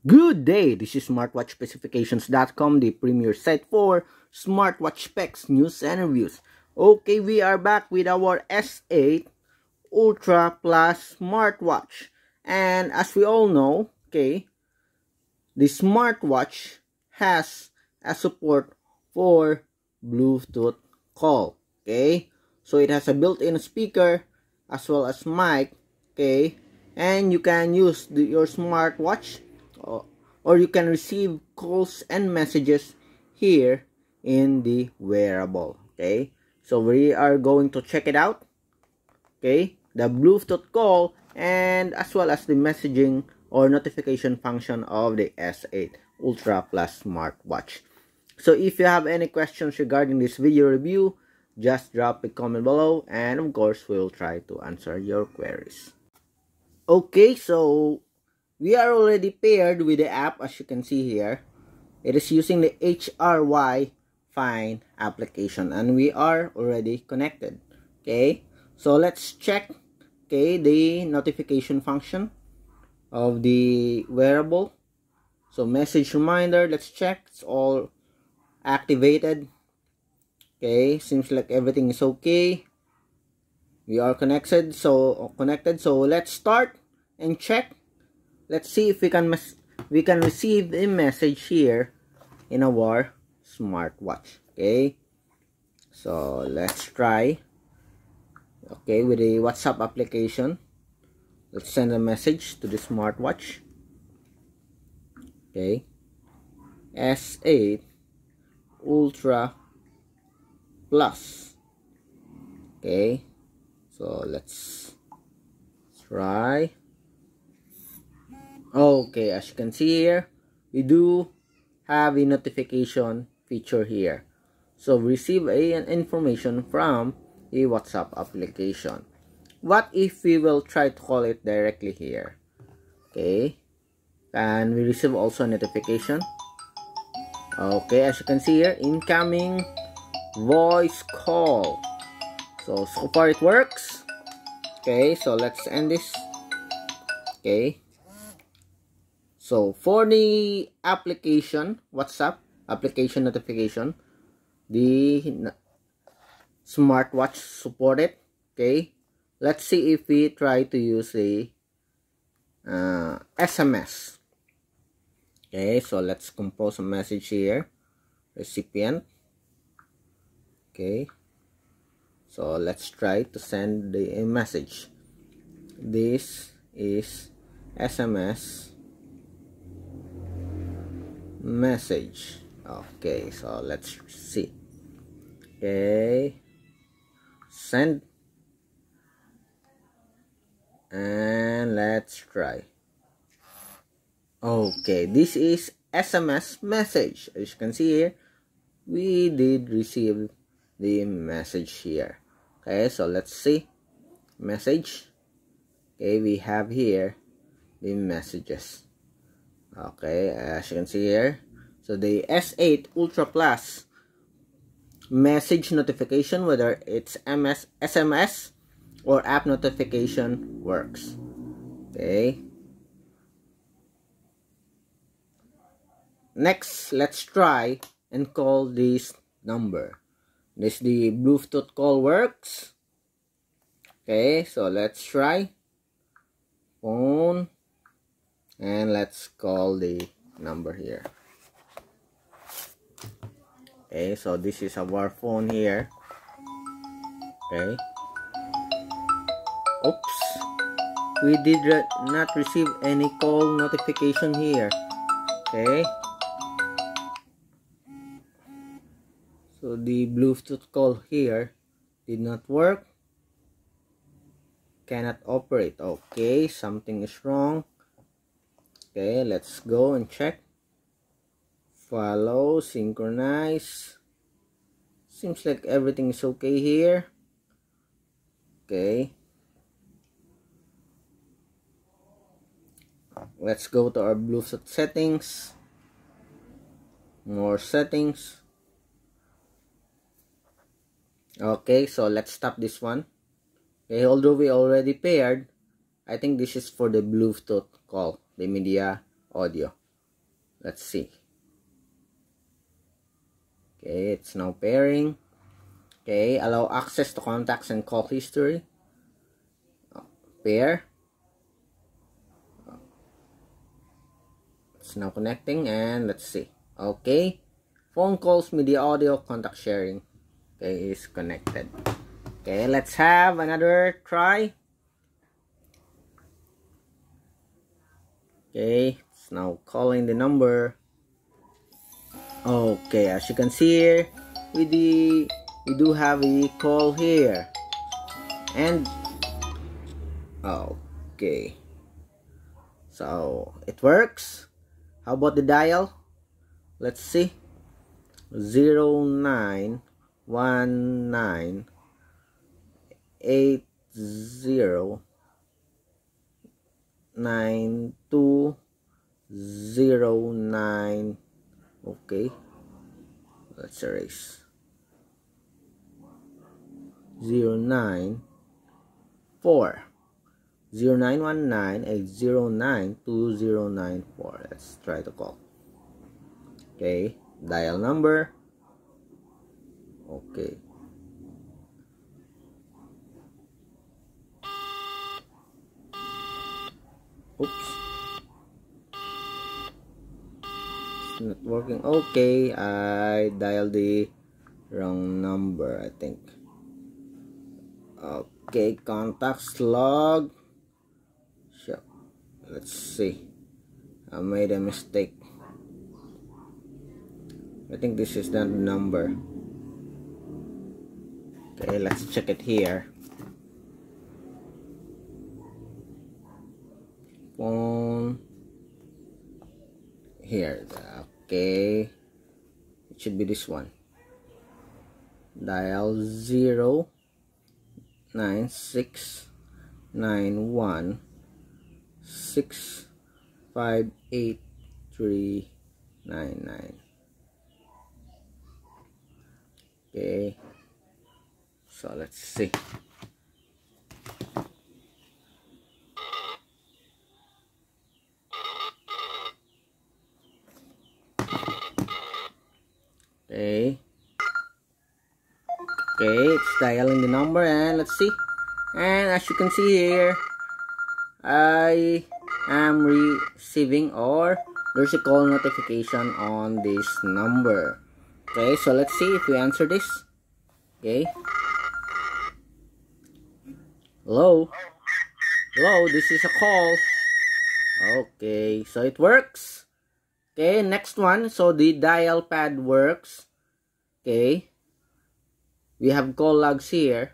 Good day, this is smartwatchspecifications.com, the premier site for smartwatch specs, news, and reviews. Okay, we are back with our S8 Ultra Plus smartwatch. And as we all know, okay, the smartwatch has a support for Bluetooth call. Okay, so it has a built-in speaker as well as mic. Okay, and you can use your smartwatch or you can receive calls and messages here in the wearable. Okay, so we are going to check it out. Okay, the Bluetooth call and as well as the messaging or notification function of the S8 Ultra Plus smartwatch. So if you have any questions regarding this video review, just drop a comment below and of course we'll try to answer your queries. Okay, so we are already paired with the app. As you can see here, it is using the HRY Find application and we are already connected. Okay, so let's check the notification function of the wearable. So message reminder, let's check, it's all activated. Okay, seems like everything is okay. We are connected, so let's start and check. Let's see if we can receive a message here in our smartwatch. Okay, so let's try. Okay, with the WhatsApp application, let's send a message to the smartwatch. Okay, S8 Ultra Plus. Okay, so let's try. Okay, as you can see here, we do have a notification feature here. So receive an information from a WhatsApp application. What if we will try to call it directly here? Okay, and we receive also a notification. Okay, as you can see here, incoming voice call. So far it works. Okay, so let's end this. Okay, so for the application, WhatsApp application notification, the smartwatch supported. Okay, let's see if we try to use the SMS. Okay, so let's compose a message here. Recipient. Okay, so let's try to send a message. This is SMS message. Okay, so let's see. Okay, send, and let's try. Okay, this is SMS message. As you can see here, we did receive the message here. Okay, so let's see message. Okay, we have here the messages. Okay, as you can see here, so the S8 Ultra Plus message notification, whether it's SMS or app notification, works. Okay, next let's try and call this number. The Bluetooth call works. Okay, so let's try phone and let's call the number here. Okay, so this is our phone here. Okay, oops, we did not receive any call notification here. Okay, so the Bluetooth call here did not work, cannot operate. Okay, something is wrong. Okay, let's go and check. follow, synchronize. Seems like everything is okay here. Okay. Let's go to our Bluetooth settings. More settings. Okay, so let's stop this one. Okay, although we already paired, I think this is for the Bluetooth call, the media audio. Let's see. Okay, it's now pairing. Okay, allow access to contacts and call history. Pair. It's now connecting, and let's see. Okay, phone calls, media audio, contact sharing. Okay, is connected. Okay, let's have another try. Okay, it's now calling the number. Okay, as you can see here, we do have a call here. And okay, so it works. How about the dial? Let's see. 0919 809209. Okay, let's erase 094 0919809209. Let's try to call. Okay, dial number. Okay. Oops. It's not working. Okay, I dialed the wrong number, I think. Okay, contacts log. Sure. Let's see. I made a mistake. I think this is the number. Okay, let's check it here. Phone here. Okay, it should be this one. Dial 09691658399. Okay, so let's see. Okay. Okay, it's dialing the number, and let's see. And as you can see here, I am receiving, or there's a call notification on this number. Okay, so let's see if we answer this. Okay. Hello. Hello, this is a call. Okay, so it works. Okay, next one. So the dial pad works. Okay. We have call logs here.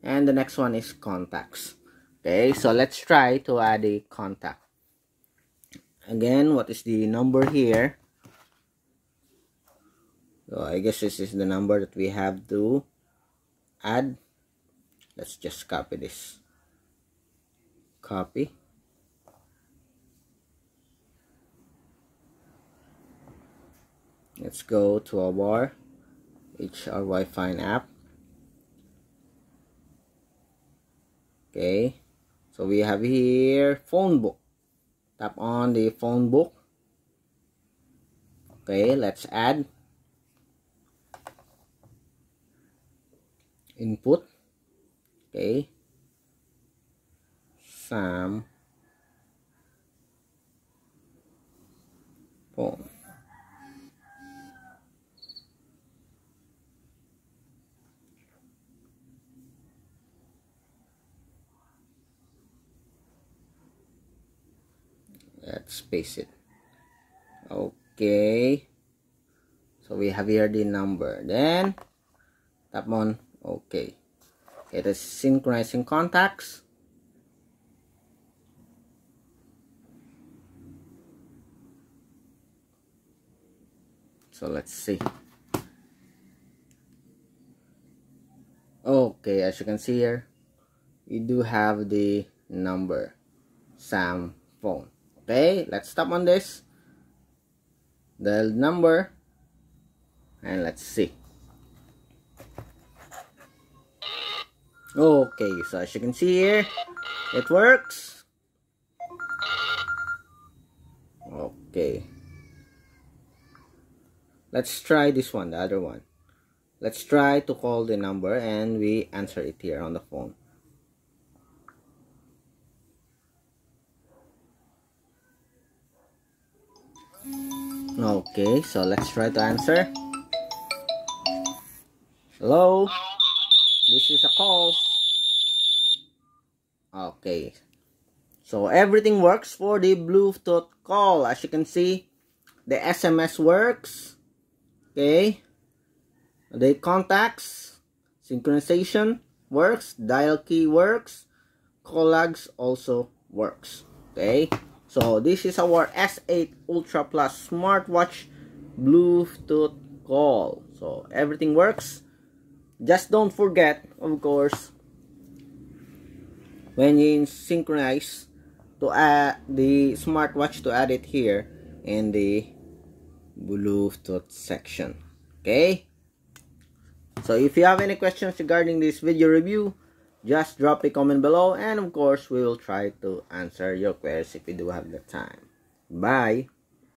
And the next one is contacts. Okay, so let's try to add a contact. Again, what is the number here? So I guess this is the number that we have to add. Let's just copy this. Copy. Let's go to our HR Wi-Fi app. Okay, so we have here phone book. Tap on the phone book. Okay, let's add input. Okay, Sam phone. Let's paste it. Okay, so we have here the number. Then tap on OK. It is synchronizing contacts. So let's see. Okay, as you can see here, you do have the number Sam phone. Okay, let's tap on this, the number, and let's see. Okay, so as you can see here, it works. Okay, let's try this one, the other one. Let's try to call the number and we answer it here on the phone. Okay, so let's try to answer. Hello, this is a call. Okay, so everything works for the Bluetooth call. As you can see, the SMS works. Okay, the contacts, synchronization works, dial key works, call logs also works. Okay, so this is our S8 Ultra Plus smartwatch Bluetooth call. So everything works. Just don't forget, of course, when you synchronize, to add the smartwatch, to add it here in the Bluetooth section. Okay, so if you have any questions regarding this video review, just drop a comment below, and of course we will try to answer your queries if we do have the time. Bye.